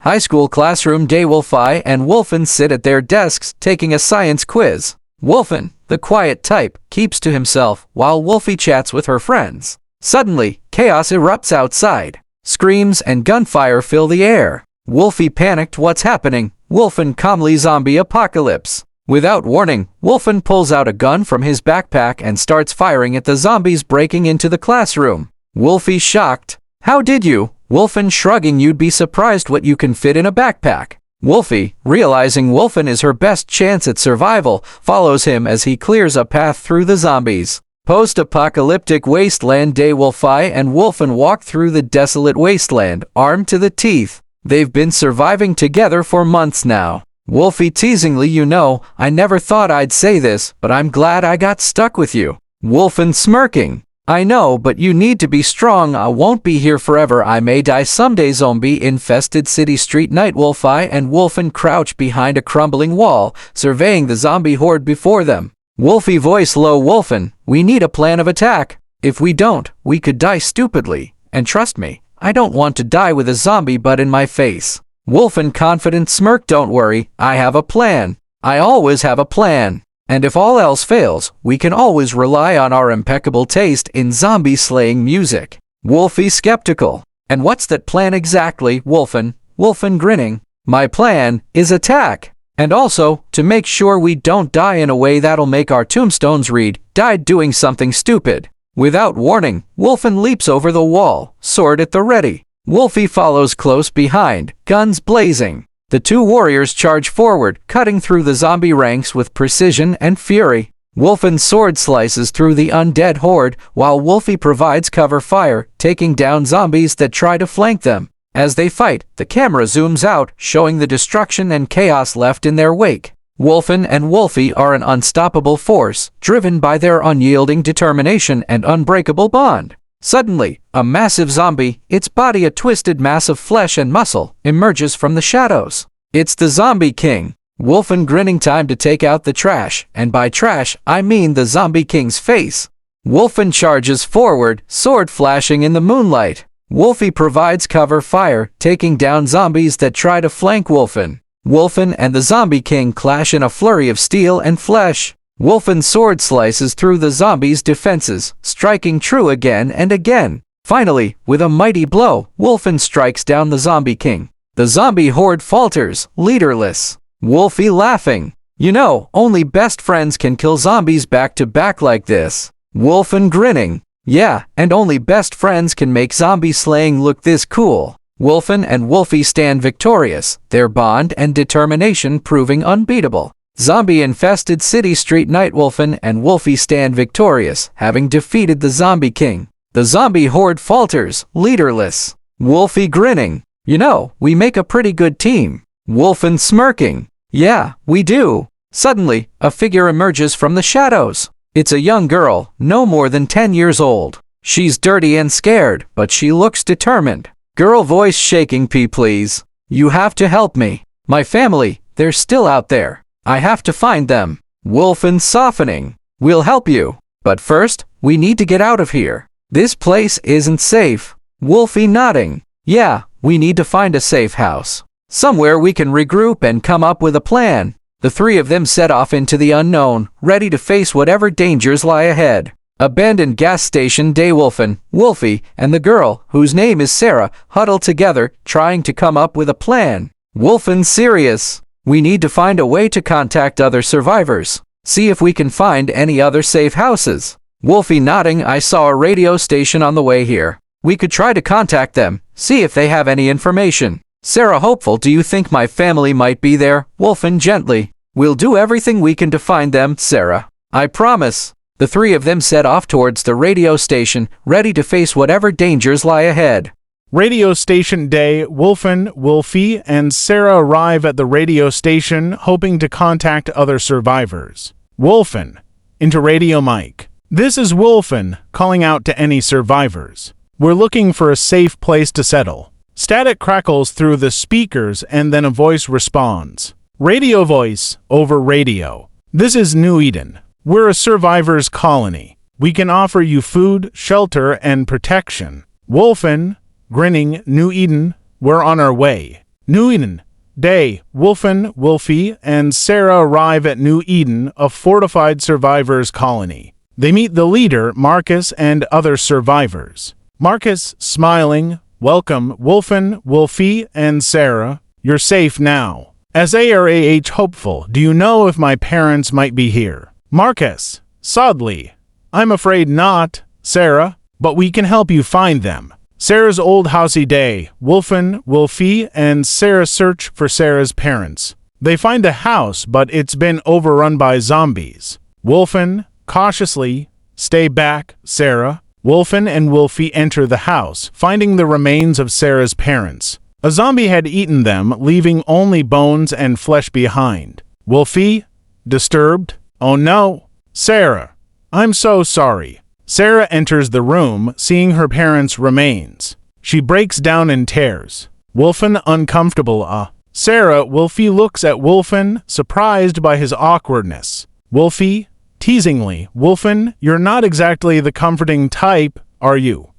High school classroom day. Wolfiy and Wolfen sit at their desks taking a science quiz. Wolfen, the quiet type, keeps to himself while Wolfie chats with her friends. Suddenly, chaos erupts outside. Screams and gunfire fill the air. Wolfie panicked. What's happening? Wolfen calmly. Zombie apocalypse. Without warning, Wolfen pulls out a gun from his backpack and starts firing at the zombies breaking into the classroom. Wolfie shocked. How did you? Wolfen shrugging. You'd be surprised what you can fit in a backpack. Wolfie, realizing Wolfen is her best chance at survival, follows him as he clears a path through the zombies. Post-apocalyptic wasteland day. Wolfiy and Wolfen walk through the desolate wasteland, armed to the teeth. They've been surviving together for months now. Wolfie teasingly, you know, I never thought I'd say this, but I'm glad I got stuck with you. Wolfen smirking. I know, but you need to be strong. I won't be here forever. I may die someday. Zombie-infested city street night. Wolfiy and Wolfen crouch behind a crumbling wall, surveying the zombie horde before them. Wolfie voice low. Wolfen, we need a plan of attack. If we don't, we could die stupidly. And trust me, I don't want to die with a zombie butt in my face. Wolfen confident smirk. Don't worry, I have a plan. I always have a plan. And if all else fails, we can always rely on our impeccable taste in zombie-slaying music. Wolfie skeptical. And what's that plan exactly, Wolfen? Wolfen grinning. My plan is attack. And also, to make sure we don't die in a way that'll make our tombstones read, died doing something stupid. Without warning, Wolfen leaps over the wall, sword at the ready. Wolfie follows close behind, guns blazing. The two warriors charge forward, cutting through the zombie ranks with precision and fury. Wolfen's sword slices through the undead horde, while Wolfie provides cover fire, taking down zombies that try to flank them. As they fight, the camera zooms out, showing the destruction and chaos left in their wake. Wolfen and Wolfie are an unstoppable force, driven by their unyielding determination and unbreakable bond. Suddenly, a massive zombie, its body a twisted mass of flesh and muscle, emerges from the shadows. It's the Zombie King. Wolfen grinning. Time to take out the trash, and by trash, I mean the Zombie King's face. Wolfen charges forward, sword flashing in the moonlight. Wolfie provides cover fire, taking down zombies that try to flank Wolfen. Wolfen and the Zombie King clash in a flurry of steel and flesh. Wolfen's sword slices through the zombies' defenses, striking true again and again. Finally, with a mighty blow, Wolfen strikes down the Zombie King. The zombie horde falters, leaderless. Wolfie laughing. You know, only best friends can kill zombies back to back like this. Wolfen grinning. Yeah, and only best friends can make zombie slaying look this cool. Wolfen and Wolfie stand victorious, their bond and determination proving unbeatable. Zombie-infested city street night. Wolfen and Wolfie stand victorious, having defeated the Zombie King. The zombie horde falters, leaderless. Wolfie grinning. You know, we make a pretty good team. Wolfen smirking. Yeah, we do. Suddenly, a figure emerges from the shadows. It's a young girl, no more than 10 years old. She's dirty and scared, but she looks determined. Girl voice shaking. Please. You have to help me. My family, they're still out there. I have to find them. Wolfen softening. We'll help you. But first, we need to get out of here. This place isn't safe. Wolfie nodding. Yeah, we need to find a safe house. Somewhere we can regroup and come up with a plan. The three of them set off into the unknown, ready to face whatever dangers lie ahead. Abandoned gas station day. Wolfen, Wolfie, and the girl, whose name is Sarah, huddle together, trying to come up with a plan. Wolfen serious. We need to find a way to contact other survivors. See if we can find any other safe houses. Wolfie nodding. I saw a radio station on the way here. We could try to contact them, see if they have any information. Sarah hopeful. Do you think my family might be there? Wolfen gently. We'll do everything we can to find them, Sarah. I promise. The three of them set off towards the radio station, ready to face whatever dangers lie ahead. Radio station day. Wolfen, Wolfie, and Sarah arrive at the radio station, hoping to contact other survivors. Wolfen, into radio mic. This is Wolfen, calling out to any survivors. We're looking for a safe place to settle. Static crackles through the speakers and then a voice responds. Radio voice over radio. This is New Eden. We're a survivors colony. We can offer you food, shelter, and protection. Wolfen, grinning. New Eden, we're on our way. New Eden. Day, Wolfen, Wolfiy, and Sarah arrive at New Eden, a fortified survivors colony. They meet the leader, Marcus, and other survivors. Marcus, smiling, welcome, Wolfen, Wolfiy, and Sarah. You're safe now. Sarah hopeful, do you know if my parents might be here? Marcus, sadly, I'm afraid not, Sarah, but we can help you find them. Sarah's old housey day, Wolfen, Wolfiy, and Sarah search for Sarah's parents. They find the house, but it's been overrun by zombies. Wolfen, cautiously, stay back, Sarah. Wolfen and Wolfiy enter the house, finding the remains of Sarah's parents. A zombie had eaten them, leaving only bones and flesh behind. Wolfiy, disturbed, oh no, Sarah, I'm so sorry. Sarah enters the room, seeing her parents' remains. She breaks down in tears. Wolfen uncomfortable, Sarah, Wolfiy looks at Wolfen, surprised by his awkwardness. Wolfiy, teasingly, Wolfen, you're not exactly the comforting type, are you?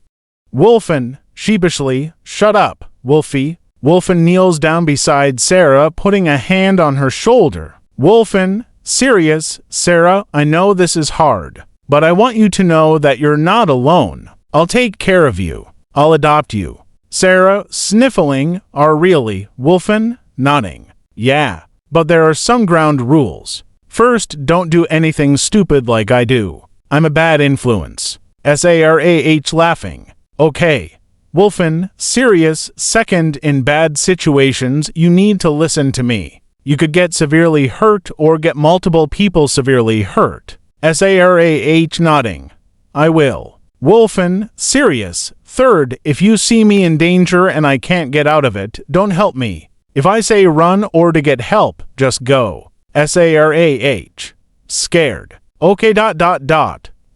Wolfen, sheepishly, shut up, Wolfiy. Wolfen kneels down beside Sarah, putting a hand on her shoulder. Wolfen, serious, Sarah, I know this is hard. But I want you to know that you're not alone. I'll take care of you. I'll adopt you. Sarah, sniffling, really, Wolfen, nodding. Yeah, but there are some ground rules. First, don't do anything stupid like I do. I'm a bad influence. Sarah laughing. Okay. Wolfen, serious, second, in bad situations, you need to listen to me. You could get severely hurt or get multiple people severely hurt. Sarah nodding. I will. Wolfen, serious. Third, if you see me in danger and I can't get out of it, don't help me. If I say run or to get help, just go. Sarah. Scared. Okay.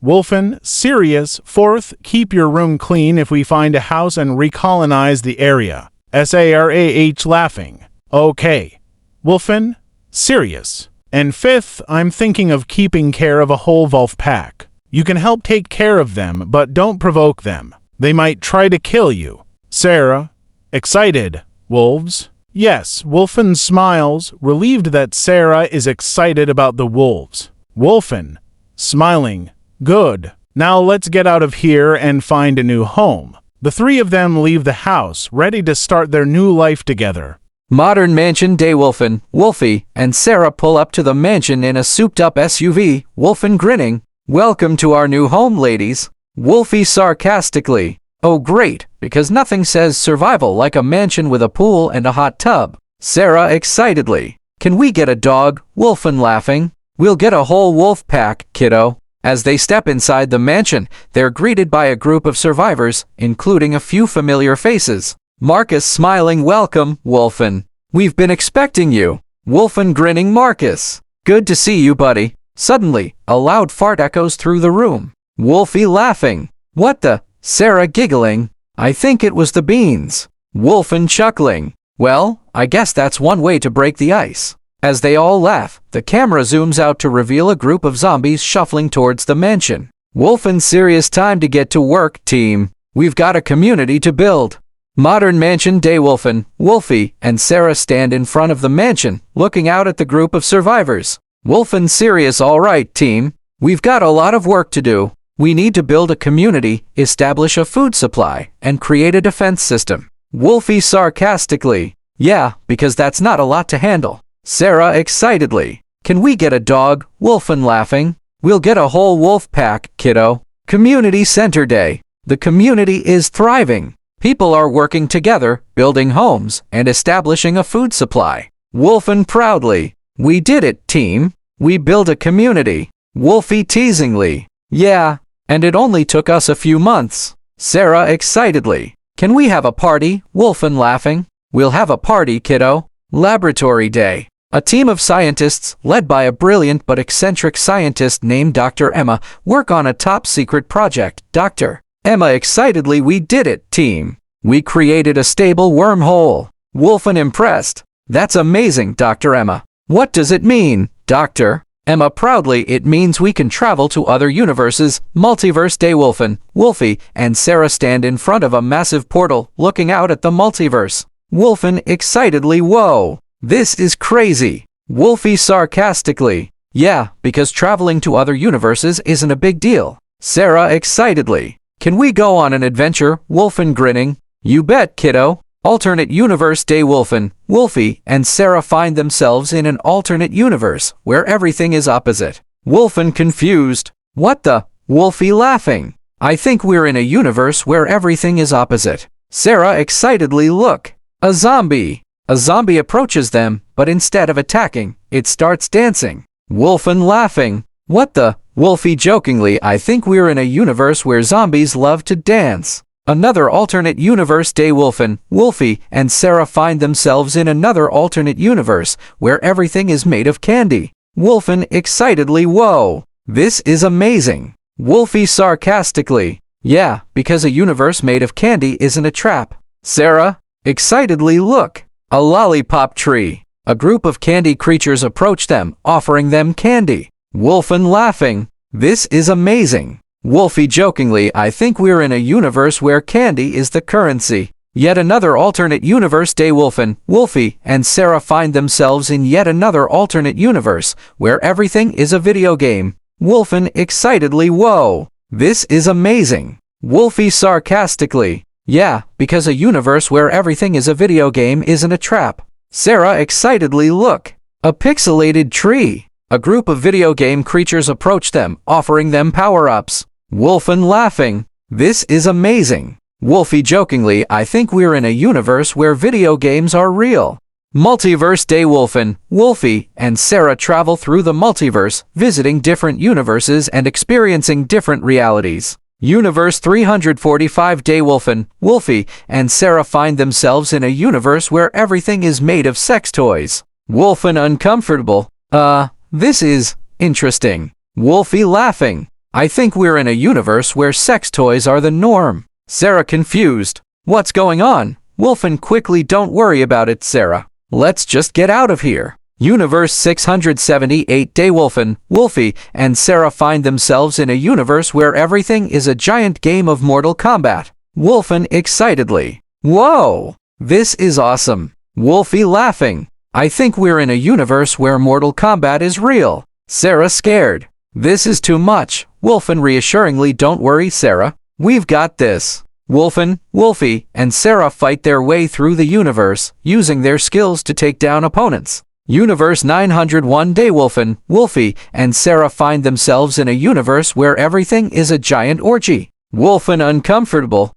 Wolfen, serious. Fourth, keep your room clean if we find a house and recolonize the area. Sarah laughing. Okay. Wolfen, serious. And fifth, I'm thinking of keeping care of a whole wolf pack. You can help take care of them, but don't provoke them. They might try to kill you. Sarah, excited. Wolves? Yes, Wolfen smiles, relieved that Sarah is excited about the wolves. Wolfen, smiling. Good. Now let's get out of here and find a new home. The three of them leave the house, ready to start their new life together. Modern mansion day Wolfen, Wolfiy, and Sarah pull up to the mansion in a souped-up SUV, Wolfen grinning. Welcome to our new home, ladies. Wolfiy sarcastically. Oh great, because nothing says survival like a mansion with a pool and a hot tub. Sarah excitedly. Can we get a dog? Wolfen laughing. We'll get a whole wolf pack, kiddo. As they step inside the mansion, they're greeted by a group of survivors, including a few familiar faces. Marcus smiling, welcome, Wolfen. We've been expecting you. Wolfen grinning, Marcus. Good to see you, buddy. Suddenly, a loud fart echoes through the room. Wolfiy laughing. What the? Sarah giggling. I think it was the beans. Wolfen chuckling. Well, I guess that's one way to break the ice. As they all laugh, the camera zooms out to reveal a group of zombies shuffling towards the mansion. Wolfen serious, time to get to work, team. We've got a community to build. Modern mansion day Wolfen, Wolfiy, and Sarah stand in front of the mansion, looking out at the group of survivors. Wolfen serious, all right, team. We've got a lot of work to do. We need to build a community, establish a food supply, and create a defense system. Wolfiy sarcastically. Yeah, because that's not a lot to handle. Sarah excitedly. Can we get a dog? Wolfen laughing. We'll get a whole wolf pack, kiddo. Community center day. The community is thriving. People are working together, building homes, and establishing a food supply. Wolfen proudly. We did it, team. We built a community. Wolfiy teasingly. Yeah, and it only took us a few months. Sarah excitedly. Can we have a party? Wolfen laughing. We'll have a party, kiddo. Laboratory day. A team of scientists, led by a brilliant but eccentric scientist named Dr. Emma, work on a top-secret project. Dr. Emma excitedly, we did it, team. We created a stable wormhole. Wolfen impressed. That's amazing, Dr. Emma. What does it mean, Dr. Emma proudly? It means we can travel to other universes. Multiverse day Wolfen, Wolfiy, and Sarah stand in front of a massive portal, looking out at the multiverse. Wolfen excitedly, whoa, this is crazy. Wolfie sarcastically, yeah, because traveling to other universes isn't a big deal. Sarah excitedly, can we go on an adventure? Wolfen grinning, you bet, kiddo. Alternate universe day. Wolfie and Sarah find themselves in an alternate universe where everything is opposite. Wolfen confused, what the? Wolfie laughing, I think we're in a universe where everything is opposite. Sarah excitedly, look, a zombie. A zombie approaches them, but instead of attacking, it starts dancing. Wolfen laughing, what the? Wolfie jokingly, I think we're in a universe where zombies love to dance. Another alternate universe day. Wolfie and Sarah find themselves in another alternate universe where everything is made of candy. Wolfen excitedly, whoa, this is amazing. Wolfie sarcastically, yeah, because a universe made of candy isn't a trap. Sarah excitedly, look, a lollipop tree. A group of candy creatures approach them, offering them candy. Wolfen laughing, this is amazing. Wolfie jokingly, I think we're in a universe where candy is the currency. Yet another alternate universe day. Wolfie and Sarah find themselves in yet another alternate universe where everything is a video game. Wolfen excitedly, whoa, this is amazing. Wolfie sarcastically, yeah, because a universe where everything is a video game isn't a trap. Sarah excitedly, look, a pixelated tree. A group of video game creatures approach them, offering them power-ups. Wolfen laughing, this is amazing. Wolfie jokingly, I think we're in a universe where video games are real. Multiverse day. Wolfie and Sarah travel through the multiverse, visiting different universes and experiencing different realities. Universe 345 day. Wolfie and Sarah find themselves in a universe where everything is made of sex toys. Wolfen uncomfortable, this is interesting. Wolfie laughing, I think we're in a universe where sex toys are the norm. Sarah confused, what's going on? Wolfen quickly, don't worry about it, Sarah. Let's just get out of here. Universe 678 day. Wolfie and Sarah find themselves in a universe where everything is a giant game of Mortal Kombat. Wolfen excitedly, whoa, this is awesome. Wolfie laughing, I think we're in a universe where Mortal Kombat is real. Sarah scared, this is too much. Wolfen reassuringly, don't worry, Sarah, we've got this. Wolfie and Sarah fight their way through the universe, using their skills to take down opponents. Universe 901 day. Wolfie and Sarah find themselves in a universe where everything is a giant orgy. Wolfen uncomfortable,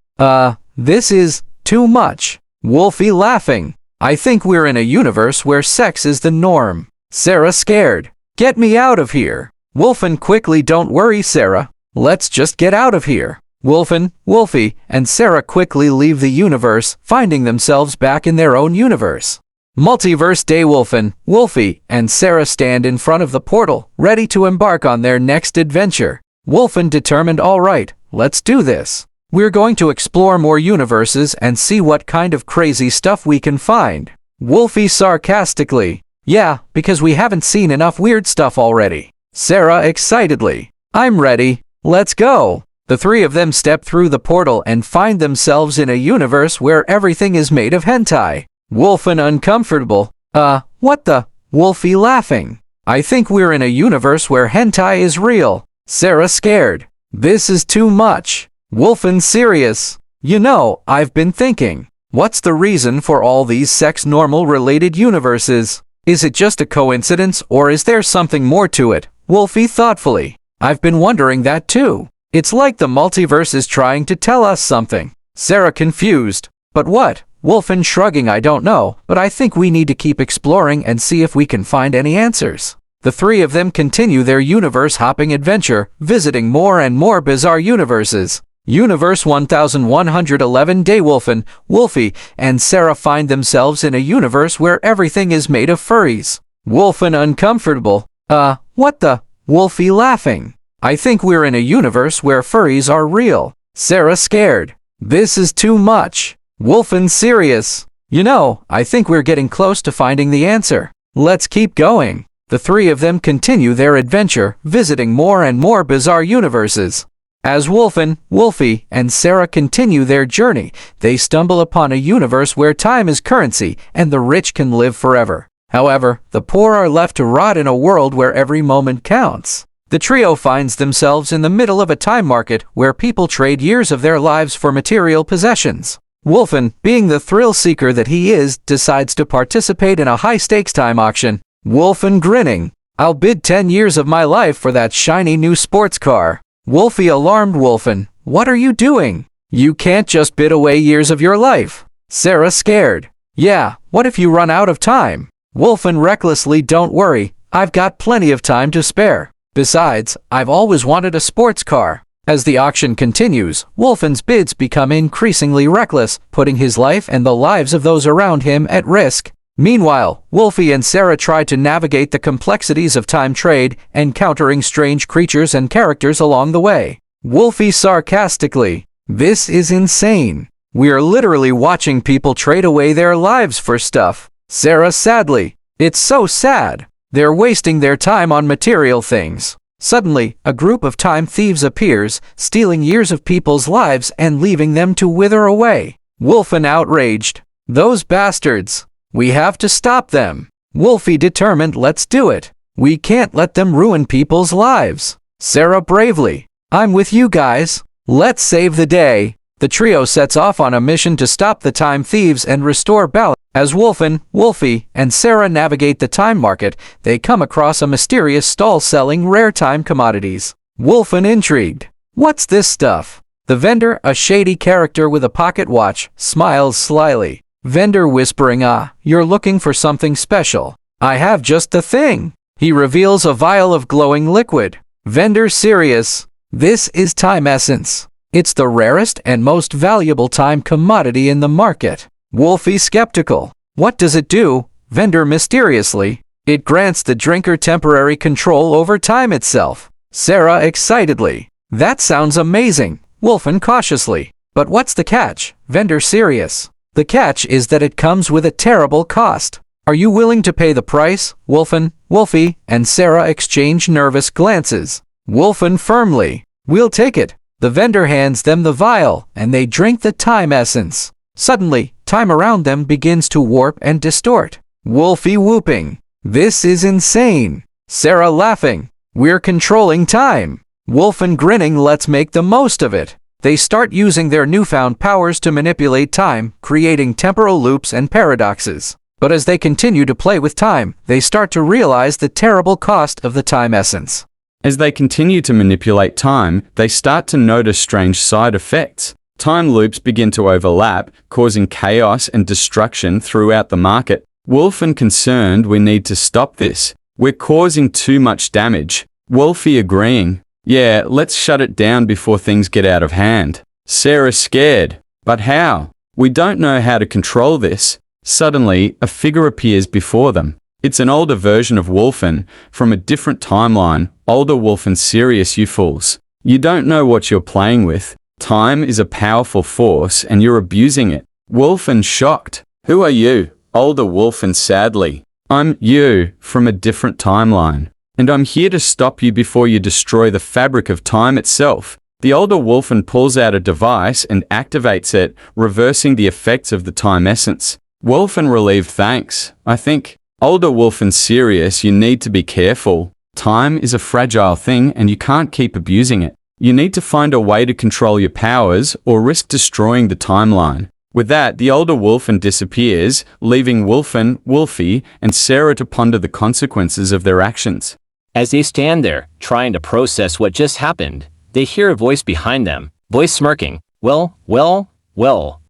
this is too much. Wolfie laughing, I think we're in a universe where sex is the norm. Sarah scared, get me out of here. Wolfen quickly, don't worry, Sarah, let's just get out of here. Wolfie and Sarah quickly leave the universe, finding themselves back in their own universe. Multiverse day. Wolfie and Sarah stand in front of the portal, ready to embark on their next adventure. Wolfen determined, all right, let's do this. We're going to explore more universes and see what kind of crazy stuff we can find. Wolfie sarcastically, yeah, because we haven't seen enough weird stuff already. Sarah excitedly, I'm ready, let's go. The three of them step through the portal and find themselves in a universe where everything is made of hentai. Wolfen uncomfortable, what the? Wolfie laughing, I think we're in a universe where hentai is real. Sarah scared, this is too much. Wolfen serious, you know, I've been thinking, what's the reason for all these sex-normal related universes? Is it just a coincidence or is there something more to it? Wolfie thoughtfully, I've been wondering that too. It's like the multiverse is trying to tell us something. Sarah confused, but what? Wolfen shrugging, I don't know, but I think we need to keep exploring and see if we can find any answers. The three of them continue their universe-hopping adventure, visiting more and more bizarre universes. Universe 1111 day. Wolfie and Sarah find themselves in a universe where everything is made of furries. Wolfen uncomfortable, what the? Wolfie laughing, I think we're in a universe where furries are real. Sarah scared, this is too much. Wolfen serious, you know, I think we're getting close to finding the answer. Let's keep going. The three of them continue their adventure, visiting more and more bizarre universes. As Wolfen, Wolfie, and Sarah continue their journey, they stumble upon a universe where time is currency and the rich can live forever. However, the poor are left to rot in a world where every moment counts. The trio finds themselves in the middle of a time market where people trade years of their lives for material possessions. Wolfen, being the thrill-seeker that he is, decides to participate in a high-stakes time auction. Wolfen grinning, "I'll bid 10 years of my life for that shiny new sports car." Wolfie alarmed Wolfen, "What are you doing? You can't just bid away years of your life." Sarah scared, "Yeah, what if you run out of time?" Wolfen recklessly, "Don't worry, I've got plenty of time to spare. Besides, I've always wanted a sports car." As the auction continues, Wolfen's bids become increasingly reckless, putting his life and the lives of those around him at risk. Meanwhile, Wolfie and Sarah try to navigate the complexities of time trade, encountering strange creatures and characters along the way. Wolfie sarcastically, "This is insane. We are literally watching people trade away their lives for stuff." Sarah sadly, "It's so sad. They're wasting their time on material things." Suddenly, a group of time thieves appears, stealing years of people's lives and leaving them to wither away. Wolfen outraged, "Those bastards! We have to stop them." Wolfie determined, "Let's do it. We can't let them ruin people's lives." Sarah bravely, "I'm with you guys. Let's save the day." The trio sets off on a mission to stop the time thieves and restore balance. As Wolfen, Wolfie, and Sarah navigate the time market, they come across a mysterious stall selling rare time commodities. Wolfen intrigued, "What's this stuff?" The vendor, a shady character with a pocket watch, smiles slyly. Vendor whispering, "Ah, you're looking for something special. I have just the thing." He reveals a vial of glowing liquid. Vendor serious, "This is time essence. It's the rarest and most valuable time commodity in the market." Wolfie skeptical, "What does it do?" Vendor mysteriously, "It grants the drinker temporary control over time itself." Sarah excitedly, "That sounds amazing." Wolfen cautiously, "But what's the catch?" Vendor serious, "The catch is that it comes with a terrible cost. Are you willing to pay the price?" Wolfen, Wolfie, and Sarah exchange nervous glances. Wolfen firmly, "We'll take it." The vendor hands them the vial, and they drink the time essence. Suddenly, time around them begins to warp and distort. Wolfie whooping, "This is insane." Sarah laughing, "We're controlling time." Wolfen grinning, "Let's make the most of it." They start using their newfound powers to manipulate time, creating temporal loops and paradoxes. But as they continue to play with time, they start to realize the terrible cost of the time essence. As they continue to manipulate time, they start to notice strange side effects. Time loops begin to overlap, causing chaos and destruction throughout the market. Wolfen concerned, "We need to stop this. We're causing too much damage." Wolfie agreeing, "Yeah, let's shut it down before things get out of hand." Sarah scared, "But how? We don't know how to control this." Suddenly, a figure appears before them. It's an older version of Wolfen, from a different timeline. Older Wolfen serious, "You fools. You don't know what you're playing with. Time is a powerful force and you're abusing it." Wolfen shocked, "Who are you?" Older Wolfen sadly, "I'm you, from a different timeline. And I'm here to stop you before you destroy the fabric of time itself." The older Wolfen pulls out a device and activates it, reversing the effects of the time essence. Wolfen relieved, "Thanks, I think." Older Wolfen serious, "You need to be careful. Time is a fragile thing and you can't keep abusing it. You need to find a way to control your powers or risk destroying the timeline." With that, the older Wolfen disappears, leaving Wolfen, Wolfie, and Sarah to ponder the consequences of their actions. As they stand there, trying to process what just happened, they hear a voice behind them, voice smirking, well,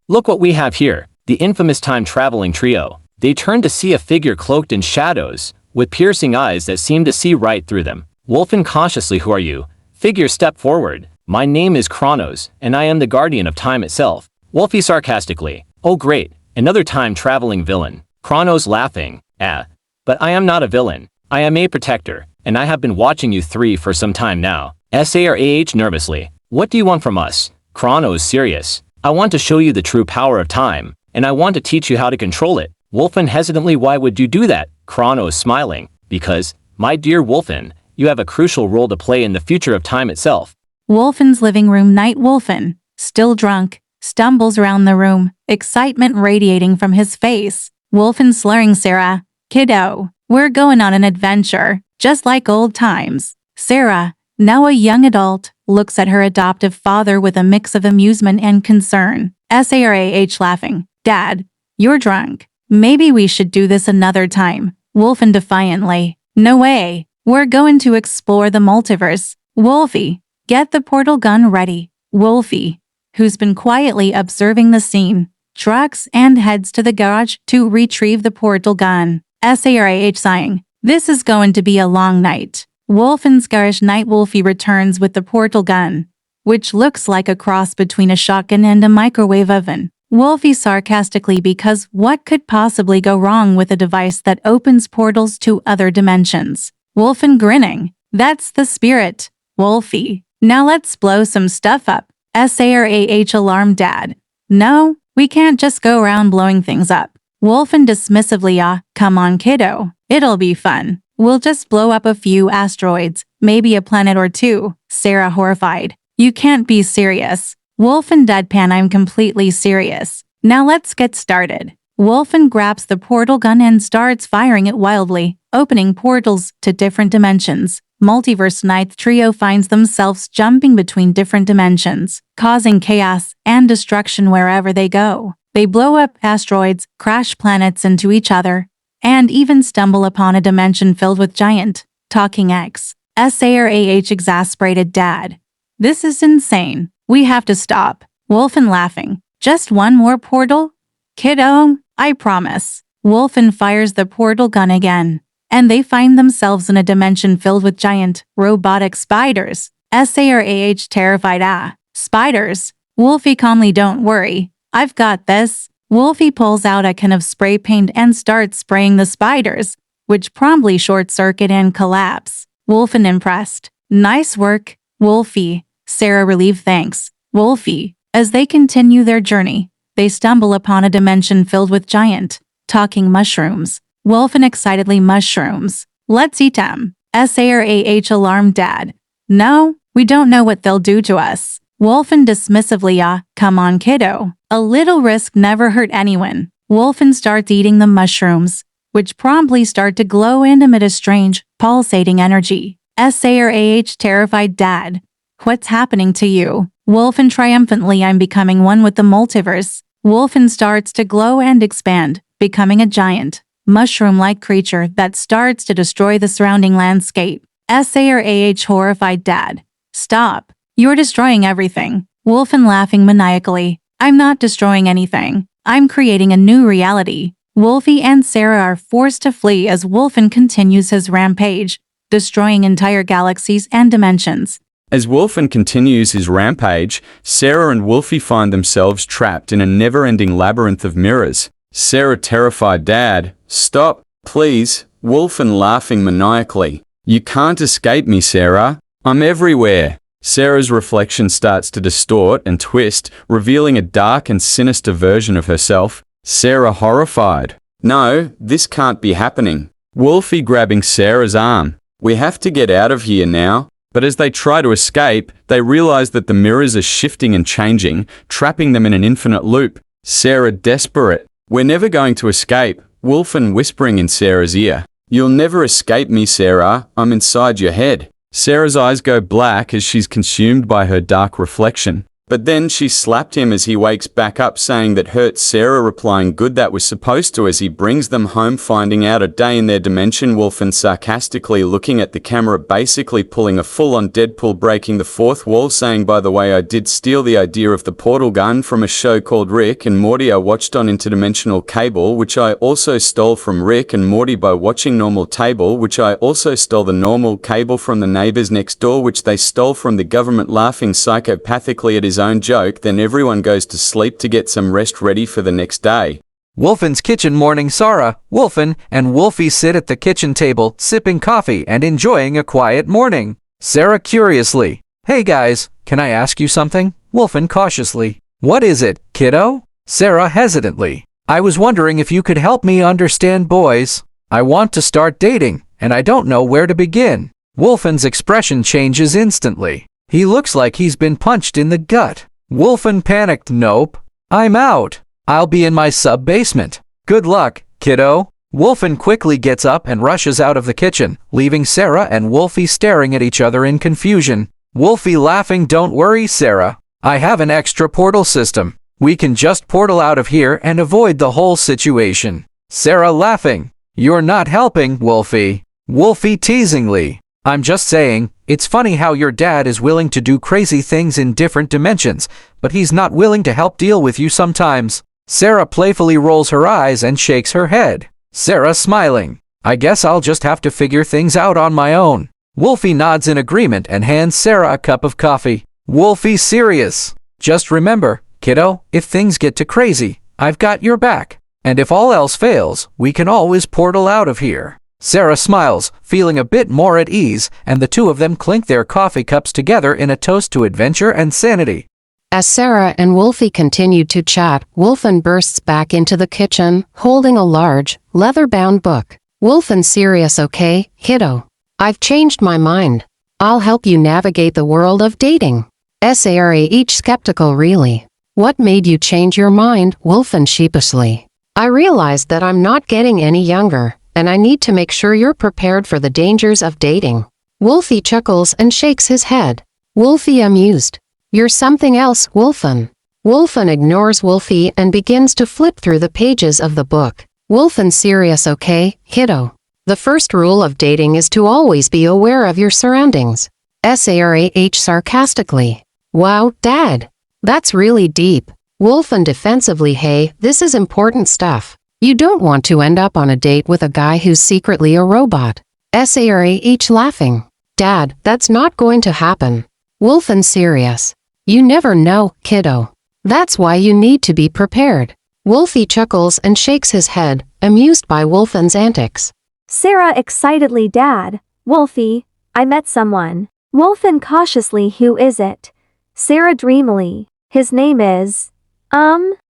look what we have here, the infamous time-traveling trio." They turn to see a figure cloaked in shadows, with piercing eyes that seem to see right through them. Wolfen cautiously, "Who are you?" Figure step forward, "My name is Kronos, and I am the guardian of time itself." Wolfie sarcastically, "Oh great, another time-traveling villain." Kronos laughing, "But I am not a villain. I am a protector, and I have been watching you three for some time now." Sarah nervously, "What do you want from us?" Kronos serious, "I want to show you the true power of time, and I want to teach you how to control it." Wolfen hesitantly, "Why would you do that?" Kronos smiling, "Because, my dear Wolfen, you have a crucial role to play in the future of time itself." Wolfen's living room night. Wolfen, still drunk, stumbles around the room, excitement radiating from his face. Wolfen slurring Sarah, "Kiddo, we're going on an adventure, just like old times." Sarah, now a young adult, looks at her adoptive father with a mix of amusement and concern. Sarah laughing, "Dad, you're drunk. Maybe we should do this another time." Wolfen defiantly, "No way. We're going to explore the multiverse." Wolfy, get the portal gun ready. Wolfy, who's been quietly observing the scene, trucks and heads to the garage to retrieve the portal gun. Sarah sighing, "This is going to be a long night." Wolfen's garage night. Wolfy returns with the portal gun, which looks like a cross between a shotgun and a microwave oven. Wolfy sarcastically, because what could possibly go wrong with a device that opens portals to other dimensions? Wolfen grinning, "That's the spirit, Wolfy. Now let's blow some stuff up." Sarah alarmed Dad, "No, we can't just go around blowing things up." Wolfen dismissively, "Come on kiddo, it'll be fun. We'll just blow up a few asteroids, maybe a planet or two." Sarah horrified, "You can't be serious." Wolfen deadpan, "I'm completely serious. Now let's get started." Wolfen grabs the portal gun and starts firing it wildly, opening portals to different dimensions. Multiverse Ninth Trio finds themselves jumping between different dimensions, causing chaos and destruction wherever they go. They blow up asteroids, crash planets into each other, and even stumble upon a dimension filled with giant, talking eggs. Sarah exasperated Dad, "This is insane. We have to stop." Wolfen laughing, "Just one more portal? Kiddo, I promise." Wolfen fires the portal gun again, and they find themselves in a dimension filled with giant, robotic spiders. Sarah terrified, "Spiders?" Wolfy calmly, "Don't worry. I've got this." Wolfy pulls out a can of spray paint and starts spraying the spiders, which promptly short-circuit and collapse. Wolfen impressed, "Nice work, Wolfy." Sarah relieved, "Thanks, Wolfy." As they continue their journey, they stumble upon a dimension filled with giant, talking mushrooms. Wolfen excitedly, "Mushrooms. Let's eat them." Sarah alarmed Dad, "No, we don't know what they'll do to us." Wolfen dismissively, "Come on kiddo. A little risk never hurt anyone." Wolfen starts eating the mushrooms, which promptly start to glow and emit a strange, pulsating energy. Sarah terrified Dad, "What's happening to you?" Wolfen triumphantly, "I'm becoming one with the multiverse." Wolfen starts to glow and expand, becoming a giant, mushroom-like creature that starts to destroy the surrounding landscape. Sarah horrified Dad, "Stop. You're destroying everything." Wolfen laughing maniacally, "I'm not destroying anything. I'm creating a new reality." Wolfy and Sarah are forced to flee as Wolfen continues his rampage, destroying entire galaxies and dimensions. As Wolfen continues his rampage, Sarah and Wolfy find themselves trapped in a never-ending labyrinth of mirrors. Sarah terrified Dad, "Stop, please." Wolfen laughing maniacally, "You can't escape me, Sarah. I'm everywhere." Sarah's reflection starts to distort and twist, revealing a dark and sinister version of herself. Sarah horrified, "No, this can't be happening." Wolfy grabbing Sarah's arm, "We have to get out of here now." But as they try to escape, they realize that the mirrors are shifting and changing, trapping them in an infinite loop. Sarah desperate, "We're never going to escape." Wolfen whispering in Sarah's ear, "You'll never escape me, Sarah. I'm inside your head." Sarah's eyes go black as she's consumed by her dark reflection. But then she slapped him as he wakes back up, saying that hurts. Sarah replying, "Good, that was supposed to," as he brings them home, finding out a day in their dimension. Wolfen sarcastically looking at the camera, basically pulling a full-on Deadpool, breaking the fourth wall, saying, "By the way, I did steal the idea of the portal gun from a show called Rick and Morty I watched on interdimensional cable, which I also stole from Rick and Morty by watching normal table, which I also stole the normal cable from the neighbors next door, which they stole from the government," laughing psychopathically at his own joke. Then everyone goes to sleep to get some rest ready for the next day. Wolfen's kitchen morning. Sarah, Wolfen, and Wolfy sit at the kitchen table, sipping coffee and enjoying a quiet morning. Sarah curiously, "Hey guys, can I ask you something?" Wolfen cautiously, "What is it, kiddo?" Sarah hesitantly, "I was wondering if you could help me understand boys. I want to start dating, and I don't know where to begin." Wolfen's expression changes instantly. He looks like he's been punched in the gut. Wolfen panicked. Nope. I'm out. I'll be in my sub-basement. Good luck, kiddo. Wolfen quickly gets up and rushes out of the kitchen, leaving Sarah and Wolfie staring at each other in confusion. Wolfie laughing. Don't worry, Sarah. I have an extra portal system. We can just portal out of here and avoid the whole situation. Sarah laughing. You're not helping, Wolfie. Wolfie teasingly. I'm just saying, it's funny how your dad is willing to do crazy things in different dimensions, but he's not willing to help deal with you sometimes. Sarah playfully rolls her eyes and shakes her head. Sarah smiling. I guess I'll just have to figure things out on my own. Wolfie nods in agreement and hands Sarah a cup of coffee. Wolfie serious. Just remember, kiddo, if things get too crazy, I've got your back. And if all else fails, we can always portal out of here. Sarah smiles, feeling a bit more at ease, and the two of them clink their coffee cups together in a toast to adventure and sanity. As Sarah and Wolfie continued to chat, Wolfen bursts back into the kitchen, holding a large, leather-bound book. Wolfen serious, okay, kiddo? I've changed my mind. I'll help you navigate the world of dating. Sarah each skeptical really. What made you change your mind, Wolfen sheepishly? I realized that I'm not getting any younger, and I need to make sure you're prepared for the dangers of dating. Wolfie chuckles and shakes his head. Wolfie amused. You're something else, Wolfen. Wolfen ignores Wolfie and begins to flip through the pages of the book. Wolfen serious, okay, kiddo? The first rule of dating is to always be aware of your surroundings. Sarah sarcastically. Wow, Dad. That's really deep. Wolfen defensively. Hey, this is important stuff. You don't want to end up on a date with a guy who's secretly a robot. Sarah laughing. Dad, that's not going to happen. Wolfen serious. You never know, kiddo. That's why you need to be prepared. Wolfie chuckles and shakes his head, amused by Wolfen's antics. Sarah excitedly. Dad, Wolfie, I met someone. Wolfen cautiously. Who is it? Sarah dreamily. His name is,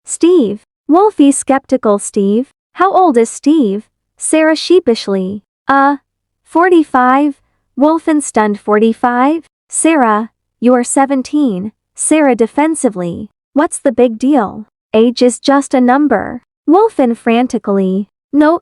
Steve. Wolfie skeptical. Steve? How old is Steve? Sarah sheepishly. 45. Wolfen stunned. 45? Sarah, you're 17. Sarah defensively. What's the big deal? Age is just a number. Wolfen frantically. No.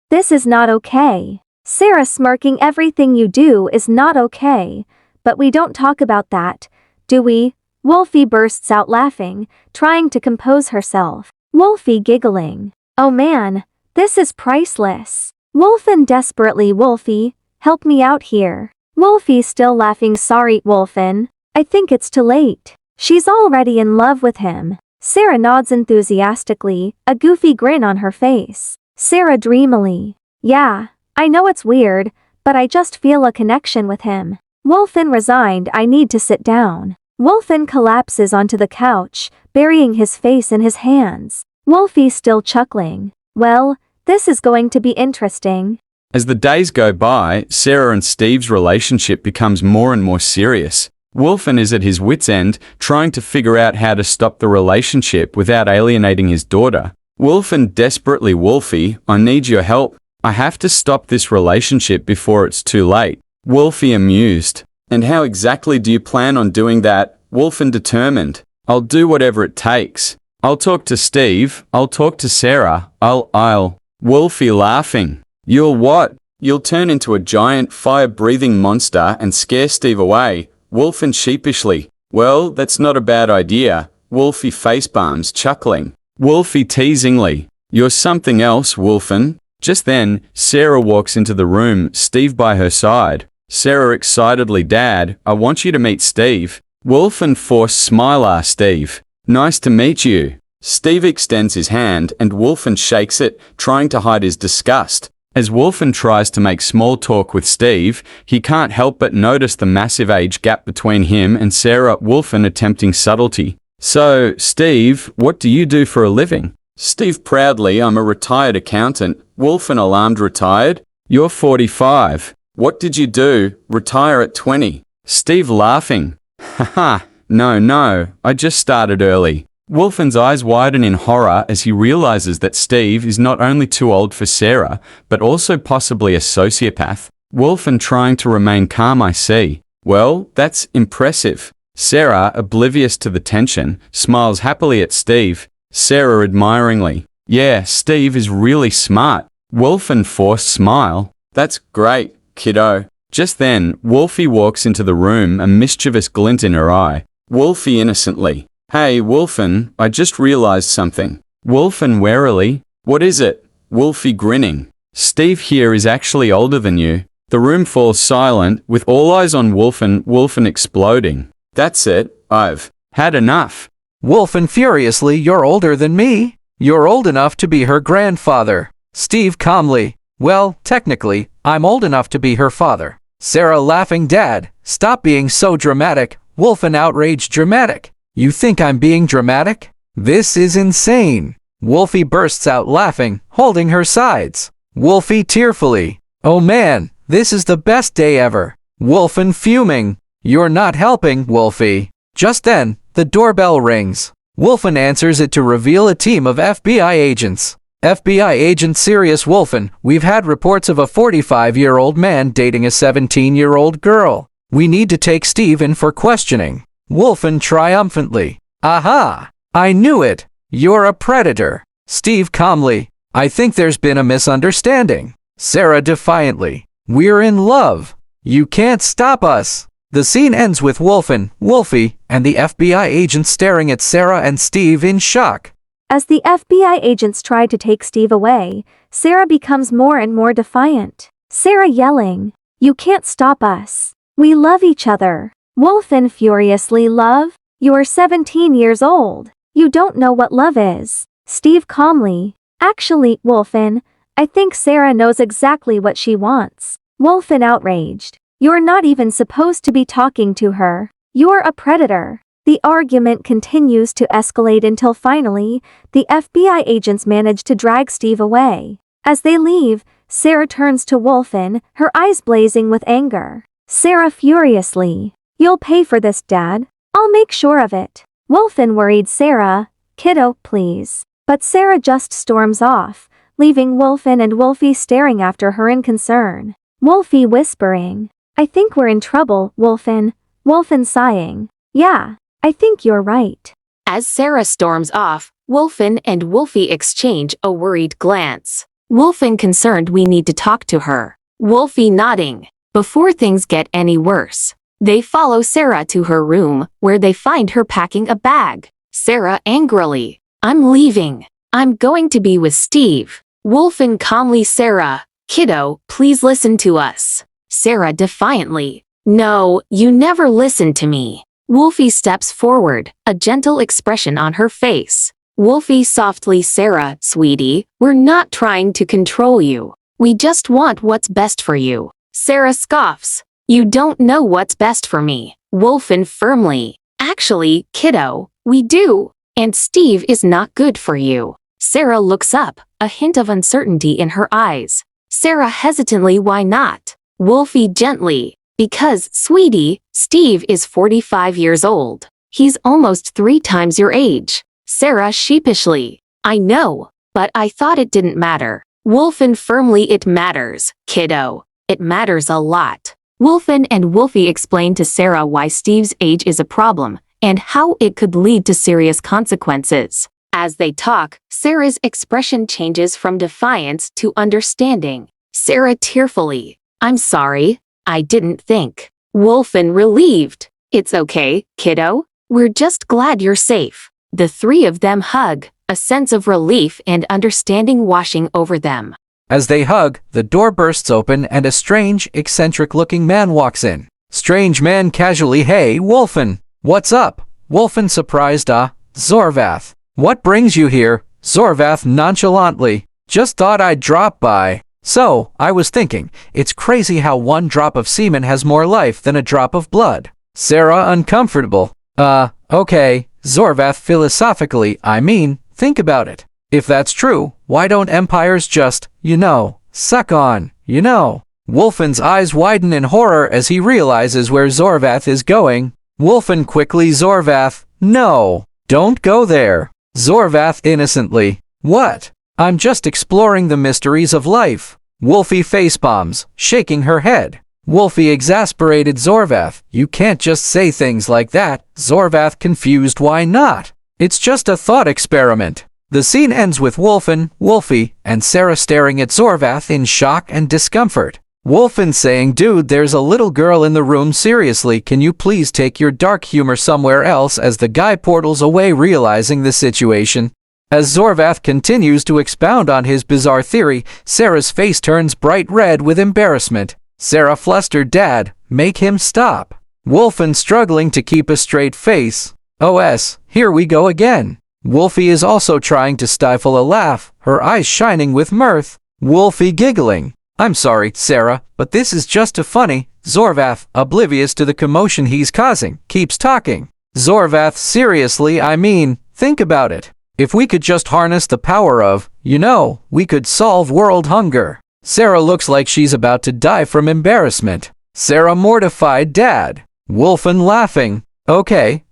This is not okay. Sarah smirking. Everything you do is not okay. But we don't talk about that, do we? Wolfie bursts out laughing, trying to compose herself. Wolfie giggling. Oh man, this is priceless. Wolfen desperately. Wolfie, help me out here. Wolfie still laughing. Sorry, Wolfen. I think it's too late. She's already in love with him. Sarah nods enthusiastically, a goofy grin on her face. Sarah dreamily. Yeah, I know it's weird, but I just feel a connection with him. Wolfen resigned. I need to sit down. Wolfen collapses onto the couch, burying his face in his hands. Wolfie still chuckling. Well, this is going to be interesting. As the days go by, Sarah and Steve's relationship becomes more and more serious. Wolfen is at his wit's end, trying to figure out how to stop the relationship without alienating his daughter. Wolfen desperately. Wolfie, I need your help. I have to stop this relationship before it's too late. Wolfie amused. And how exactly do you plan on doing that? Wolfen determined. I'll do whatever it takes. I'll talk to Steve. I'll talk to Sarah. I'll. Wolfie laughing. You'll what? You'll turn into a giant fire-breathing monster and scare Steve away. Wolfen sheepishly. Well, that's not a bad idea. Wolfie facepalms, chuckling. Wolfie teasingly. You're something else, Wolfen. Just then, Sarah walks into the room, Steve by her side. Sarah excitedly. Dad, I want you to meet Steve. Wolfen forced smiler. Steve. Nice to meet you. Steve extends his hand and Wolfen shakes it, trying to hide his disgust. As Wolfen tries to make small talk with Steve, he can't help but notice the massive age gap between him and Sarah. Wolfen attempting subtlety. So, Steve, what do you do for a living? Steve proudly. I'm a retired accountant. Wolfen alarmed. Retired? You're 45. What did you do? Retire at 20. Steve laughing. Haha, no, I just started early. Wolfen's eyes widen in horror as he realizes that Steve is not only too old for Sarah, but also possibly a sociopath. Wolfen trying to remain calm. I see. Well, that's impressive. Sarah, oblivious to the tension, smiles happily at Steve. Sarah admiringly. Yeah, Steve is really smart. Wolfen forced smile. That's great, kiddo. Just then, Wolfie walks into the room, a mischievous glint in her eye. Wolfie innocently. Hey, Wolfen, I just realized something. Wolfen warily. What is it? Wolfie grinning. Steve here is actually older than you. The room falls silent, with all eyes on Wolfen, Wolfen exploding. That's it. I've had enough. Wolfen furiously, you're older than me. You're old enough to be her grandfather. Steve calmly. Well, technically, I'm old enough to be her father. Sarah laughing, Dad, stop being so dramatic. Wolfen outraged, dramatic. You think I'm being dramatic? This is insane. Wolfie bursts out laughing, holding her sides. Wolfie tearfully. Oh man, this is the best day ever. Wolfen fuming. You're not helping, Wolfie. Just then, the doorbell rings. Wolfen answers it to reveal a team of FBI agents. FBI agent Sirius Wolfen, we've had reports of a 45-year-old man dating a 17-year-old girl. We need to take Steve in for questioning. Wolfen triumphantly. Aha! I knew it! You're a predator. Steve calmly. I think there's been a misunderstanding. Sarah defiantly. We're in love. You can't stop us. The scene ends with Wolfen, Wolfie, and the FBI agents staring at Sarah and Steve in shock. As the FBI agents try to take Steve away, Sarah becomes more and more defiant. Sarah yelling, "You can't stop us. We love each other." Wolfen furiously, love? You're 17 years old. You don't know what love is. Steve calmly, actually, Wolfen, I think Sarah knows exactly what she wants. Wolfen outraged, you're not even supposed to be talking to her. You're a predator. The argument continues to escalate until finally, the FBI agents manage to drag Steve away. As they leave, Sarah turns to Wolfen, her eyes blazing with anger. Sarah furiously, you'll pay for this, Dad. I'll make sure of it. Wolfen worried Sarah, kiddo, please. But Sarah just storms off, leaving Wolfen and Wolfie staring after her in concern. Wolfie whispering, I think we're in trouble, Wolfen. Wolfen sighing, yeah, I think you're right. As Sarah storms off, Wolfen and Wolfie exchange a worried glance. Wolfen concerned, we need to talk to her. Wolfie nodding. Before things get any worse, they follow Sarah to her room, where they find her packing a bag. Sarah angrily, I'm leaving. I'm going to be with Steve. Wolfen calmly, Sarah, kiddo, please listen to us. Sarah defiantly, no, you never listen to me. Wolfie steps forward, a gentle expression on her face. Wolfie softly, Sarah, sweetie, we're not trying to control you. We just want what's best for you. Sarah scoffs, you don't know what's best for me. Wolfen firmly, actually, kiddo, we do. And Steve is not good for you. Sarah looks up, a hint of uncertainty in her eyes. Sarah hesitantly, why not? Wolfie gently, because, sweetie, Steve is 45 years old. He's almost 3 times your age. Sarah sheepishly, I know, but I thought it didn't matter. Wolfen firmly, it matters, kiddo. It matters a lot. Wolfen and Wolfie explain to Sarah why Steve's age is a problem, and how it could lead to serious consequences. As they talk, Sarah's expression changes from defiance to understanding. Sarah tearfully, I'm sorry, I didn't think. Wolfen relieved, it's okay, kiddo. We're just glad you're safe. The 3 of them hug, a sense of relief and understanding washing over them. As they hug, the door bursts open and a strange, eccentric-looking man walks in. Strange man casually, hey, Wolfen, what's up? Wolfen surprised, Zorvath. What brings you here? Zorvath nonchalantly, just thought I'd drop by. So, I was thinking, it's crazy how 1 drop of semen has more life than a drop of blood. Sarah uncomfortable. Okay, Zorvath philosophically, I mean, think about it. If that's true, why don't empires just, suck on, Wolfen's eyes widen in horror as he realizes where Zorvath is going. Wolfen quickly, Zorvath, no, don't go there. Zorvath innocently, what? I'm just exploring the mysteries of life. Wolfie facepalms, shaking her head. Wolfiy exasperated Zorvath. You can't just say things like that. Zorvath confused. Why not? It's just a thought experiment. The scene ends with Wolfen, Wolfiy, and Sarah staring at Zorvath in shock and discomfort. Wolfen saying, "Dude, there's a little girl in the room, seriously, can you please take your dark humor somewhere else?" as the guy portals away, realizing the situation. As Zorvath continues to expound on his bizarre theory, Sarah's face turns bright red with embarrassment. Sarah flustered, "Dad, make him stop." Wolfen struggling to keep a straight face. "OS, here we go again." Wolfiy is also trying to stifle a laugh, her eyes shining with mirth. Wolfiy giggling. "I'm sorry, Sarah, but this is just too funny." Zorvath, oblivious to the commotion he's causing, keeps talking. Zorvath, seriously, I mean, think about it. If we could just harness the power of, we could solve world hunger. Sarah looks like she's about to die from embarrassment. Sarah mortified, "Dad." Wolfen laughing. Okay.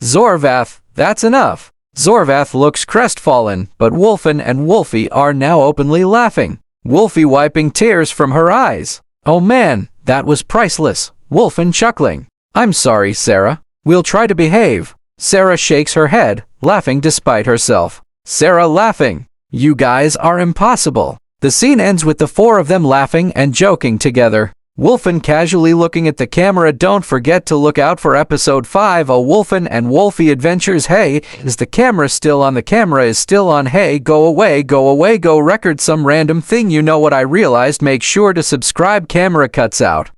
Zorvath, that's enough. Zorvath looks crestfallen, but Wolfen and Wolfiy are now openly laughing. Wolfiy wiping tears from her eyes. "Oh man, that was priceless." Wolfen chuckling. "I'm sorry, Sarah. We'll try to behave." Sarah shakes her head, laughing despite herself. Sarah laughing. "You guys are impossible." The scene ends with the four of them laughing and joking together. Wolfen casually looking at the camera. Don't forget to look out for episode 5, A Wolfen and Wolfiy Adventures. Hey, is the camera still on? The camera is still on. Hey, go away, go record some random thing. You know what I realized? Make sure to subscribe. Camera cuts out.